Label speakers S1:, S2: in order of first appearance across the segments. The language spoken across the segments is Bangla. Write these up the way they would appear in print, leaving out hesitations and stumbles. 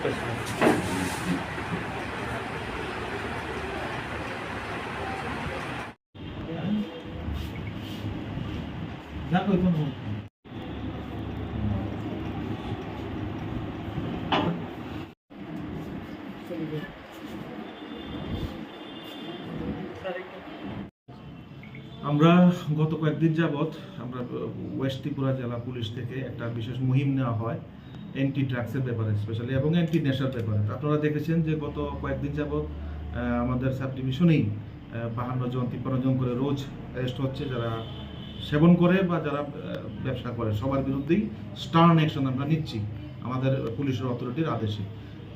S1: আমরা গত কয়েকদিন যাবৎ আমরা ওয়েস্ট ত্রিপুরা জেলা পুলিশ থেকে একটা বিশেষ মুহিম নেওয়া হয় অ্যান্টি ড্রাগসের ব্যাপারে স্পেশালি এবং অ্যান্টি নেশার ব্যাপারে। আপনারা দেখেছেন যে গত কয়েকদিন যাবৎ আমাদের সাব ডিভিশনেই 52 জন 53 জন করে রোজ অ্যারেস্ট হচ্ছে, যারা সেবন করে বা যারা ব্যবসা করে সবার বিরুদ্ধেই স্টার্ন অ্যাকশন আমরা নিচ্ছি আমাদের পুলিশের অথরিটির আদেশে।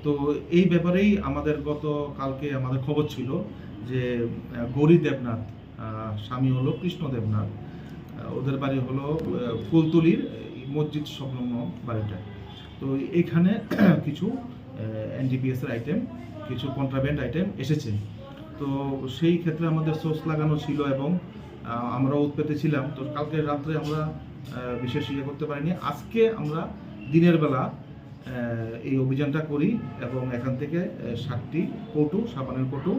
S1: তো এই ব্যাপারেই আমাদের কালকে আমাদের খবর ছিল যে গৌরী দেবনাথ, স্বামী হলো কৃষ্ণ দেবনাথ, ওদের বাড়ি হলো ফুলতলির মসজিদ সংলগ্ন বাড়িটা। তো এইখানে কিছু এনডিপিএসের আইটেম, কিছু কন্ট্রাব্যান্ড আইটেম এসেছে। তো সেই ক্ষেত্রে আমাদের সোর্স লাগানো ছিল এবং আমরা উৎপেতে ছিলাম। তো কালকে রাত্রে আমরা বিশেষ করতে পারিনি। আজকে আমরা দিনের বেলা এই অভিযানটা করি এবং এখান থেকে 7টি কৌটো, সাবানের কৌটো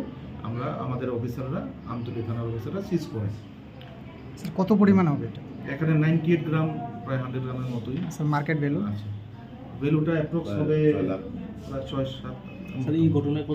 S1: আমরা আমাদের অফিসাররা, আমতলী থানার অফিসাররা সিজ করে।
S2: স্যার কত পরিমাণ হবে এটা?
S1: এখানে 98 গ্রাম, প্রায় 100 গ্রামের মতোই।
S2: স্যার মার্কেট ভ্যালু
S1: আছে, ভ্যালুটা অ্যাপ্রক্স হবে প্রায় 6-7।
S3: স্যার এই ঘটনায়